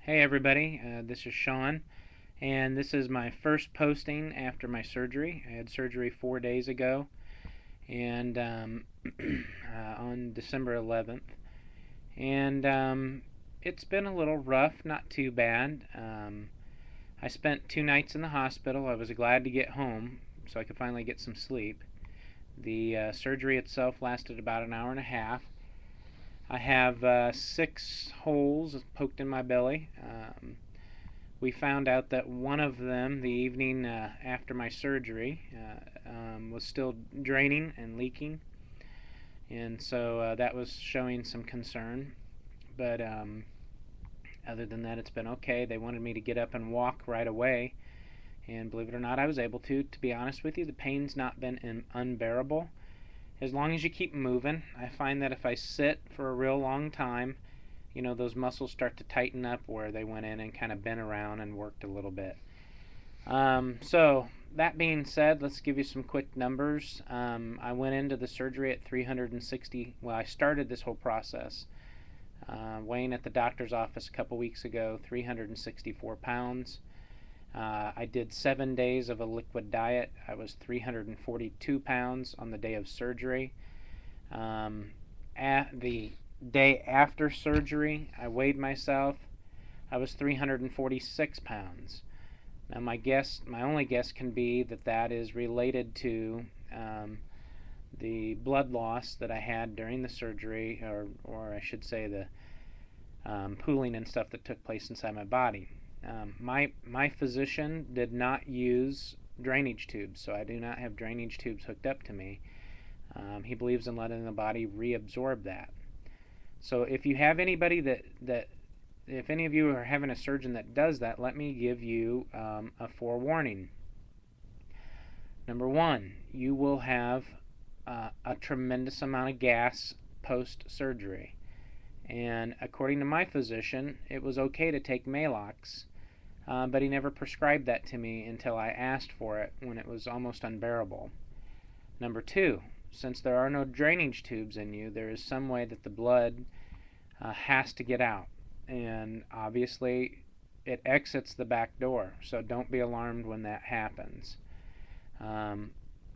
Hey everybody, this is Sean, and this is my first posting after my surgery. I had surgery 4 days ago, and on December 11th, and it's been a little rough, not too bad. I spent 2 nights in the hospital. I was glad to get home so I could finally get some sleep. The surgery itself lasted about an hour and a half. I have 6 holes poked in my belly. We found out that one of them, the evening after my surgery, was still draining and leaking, and so that was showing some concern. But other than that, it's been okay. They wanted me to get up and walk right away, and believe it or not, I was able to. To be honest with you, the pain's not been unbearable. As long as you keep moving. I find that if I sit for a real long time, those muscles start to tighten up where they went in and kind of bent around and worked a little bit. So that being said, let's give you some quick numbers. I went into the surgery at 360. Well, I started this whole process weighing at the doctor's office a couple weeks ago, 364 pounds. I did 7 days of a liquid diet. I was 342 pounds on the day of surgery. At the day after surgery, I weighed myself. I was 346 pounds. Now my only guess can be that is related to the blood loss that I had during the surgery, or I should say the pooling and stuff that took place inside my body. My physician did not use drainage tubes, so I do not have drainage tubes hooked up to me. He believes in letting the body reabsorb that. So if you have anybody if any of you are having a surgeon that does that, let me give you a forewarning. Number one, you will have a tremendous amount of gas post-surgery. And according to my physician, it was okay to take Maalox, but he never prescribed that to me until I asked for it when it was almost unbearable. Number two, since there are no drainage tubes in you, there is some way that the blood has to get out. And obviously, it exits the back door, so don't be alarmed when that happens. I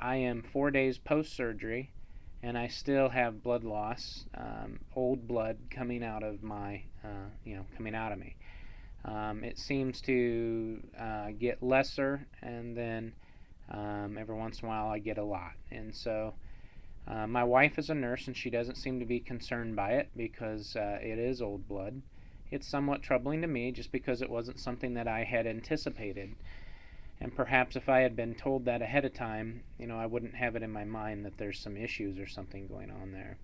am 4 days post-surgery, and I still have blood loss, old blood coming out of my, coming out of me. It seems to get lesser, and then every once in a while I get a lot. And so my wife is a nurse, and she doesn't seem to be concerned by it because it is old blood. It's somewhat troubling to me just because it wasn't something that I had anticipated. And perhaps if I had been told that ahead of time, I wouldn't have it in my mind that there's some issues or something going on there.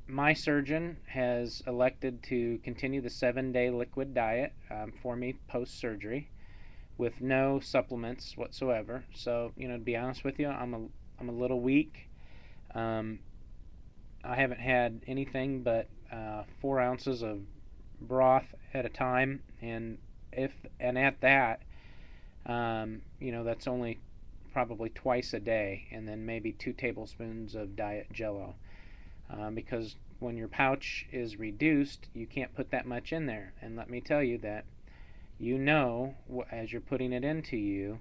My surgeon has elected to continue the 7-day liquid diet for me post-surgery with no supplements whatsoever. So, to be honest with you, I'm a little weak. I haven't had anything but 4 ounces of broth at a time, and at that, that's only probably twice a day, and then maybe 2 tablespoons of diet Jello, because when your pouch is reduced, you can't put that much in there. And let me tell you that as you're putting it into you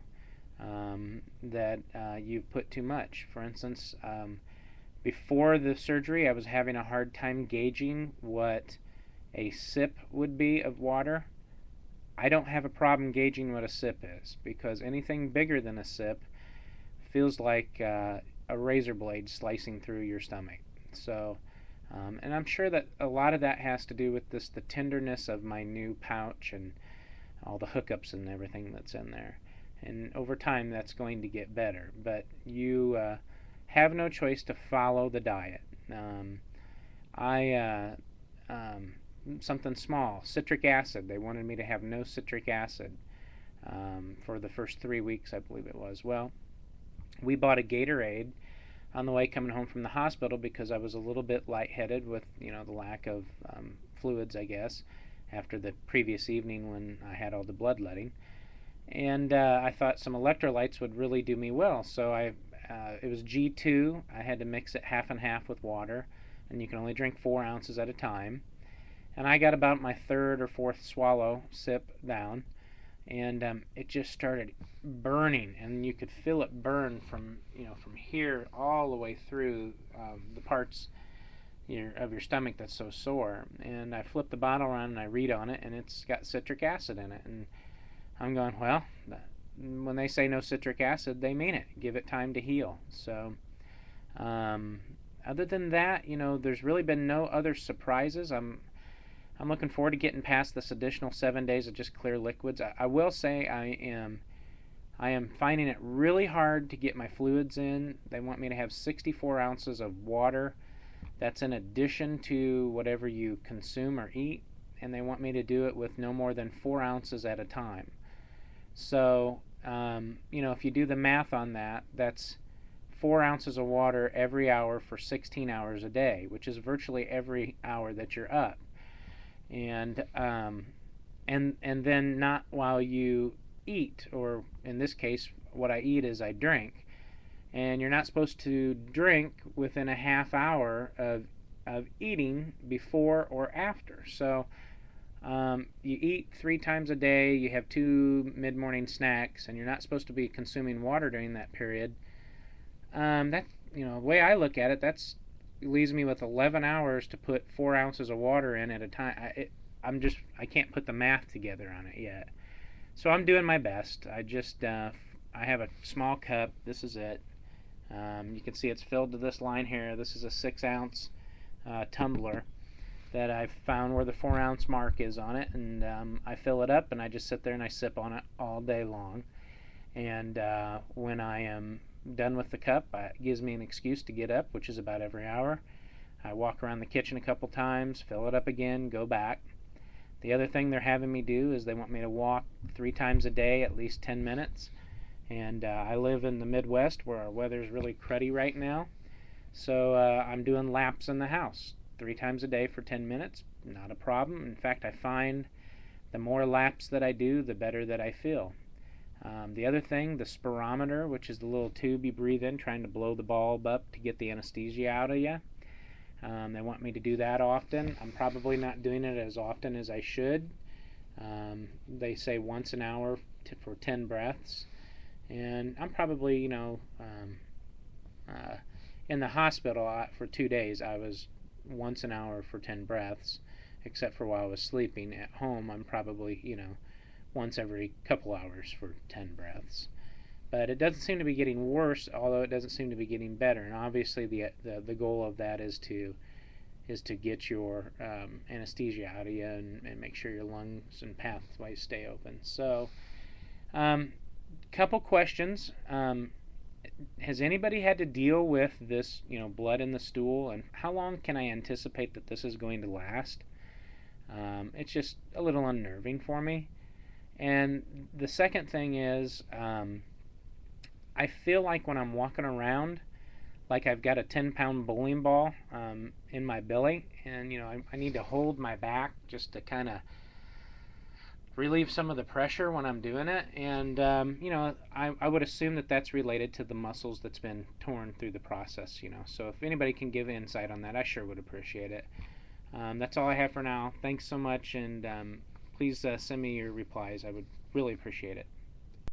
that you've put too much. For instance, before the surgery, I was having a hard time gauging what a sip would be of water. I don't have a problem gauging what a sip is, because anything bigger than a sip feels like a razor blade slicing through your stomach. So, and I'm sure that a lot of that has to do with the tenderness of my new pouch and all the hookups and everything that's in there. And over time, that's going to get better. But you have no choice to follow the diet. Something small, citric acid. They wanted me to have no citric acid for the first 3 weeks, I believe it was. Well, we bought a Gatorade on the way coming home from the hospital because I was a little bit lightheaded with, the lack of fluids, I guess, after the previous evening when I had all the bloodletting. And I thought some electrolytes would really do me well. So it was G2. I had to mix it half and half with water, and you can only drink 4 ounces at a time. And I got about my third or fourth swallow sip down, and it just started burning, and you could feel it burn from from here all the way through the parts of your stomach that's so sore. And I flip the bottle around and I read on it, and it's got citric acid in it. And I'm going, well, when they say no citric acid, they mean it. Give it time to heal. So, other than that, there's really been no other surprises. I'm looking forward to getting past this additional 7 days of just clear liquids. I will say I am finding it really hard to get my fluids in. They want me to have 64 ounces of water. That's in addition to whatever you consume or eat, and they want me to do it with no more than 4 ounces at a time. So, if you do the math on that, that's 4 ounces of water every hour for 16 hours a day, which is virtually every hour that you're up. And then not while you eat, or in this case, what I eat is I drink. And you're not supposed to drink within a half hour of eating before or after. So you eat 3 times a day, you have 2 mid-morning snacks, and you're not supposed to be consuming water during that period. The way I look at it, it leaves me with 11 hours to put 4 ounces of water in at a time. I can't put the math together on it yet. So I'm doing my best. I have a small cup. This is it. You can see it's filled to this line here. This is a 6-ounce tumbler that I've found where the 4-ounce mark is on it, and I fill it up and I just sit there and I sip on it all day long. And when I am done with the cup, it gives me an excuse to get up, which is about every hour. I walk around the kitchen a couple times, fill it up again, go back. The other thing they're having me do is they want me to walk 3 times a day, at least 10 minutes. And I live in the Midwest where our weather's really cruddy right now. So I'm doing laps in the house 3 times a day for 10 minutes. Not a problem. In fact, I find the more laps that I do, the better that I feel. The other thing, the spirometer, which is the little tube you breathe in, trying to blow the bulb up to get the anesthesia out of you. They want me to do that often. I'm probably not doing it as often as I should. They say once an hour for 10 breaths. And I'm probably, in the hospital for 2 days, I was once an hour for 10 breaths, except for while I was sleeping. At home, I'm probably, once every couple hours for 10 breaths. But it doesn't seem to be getting worse, although it doesn't seem to be getting better. And obviously the goal of that is to get your anesthesia out of you and make sure your lungs and pathways stay open. So, couple questions. Has anybody had to deal with this, blood in the stool, and how long can I anticipate that this is going to last? It's just a little unnerving for me. And the second thing is, I feel like when I'm walking around, like I've got a 10-pound bowling ball in my belly, and I need to hold my back just to kind of relieve some of the pressure when I'm doing it. And I would assume that that's related to the muscles that's been torn through the process. So if anybody can give insight on that, I sure would appreciate it. That's all I have for now. Thanks so much, and please send me your replies. I would really appreciate it.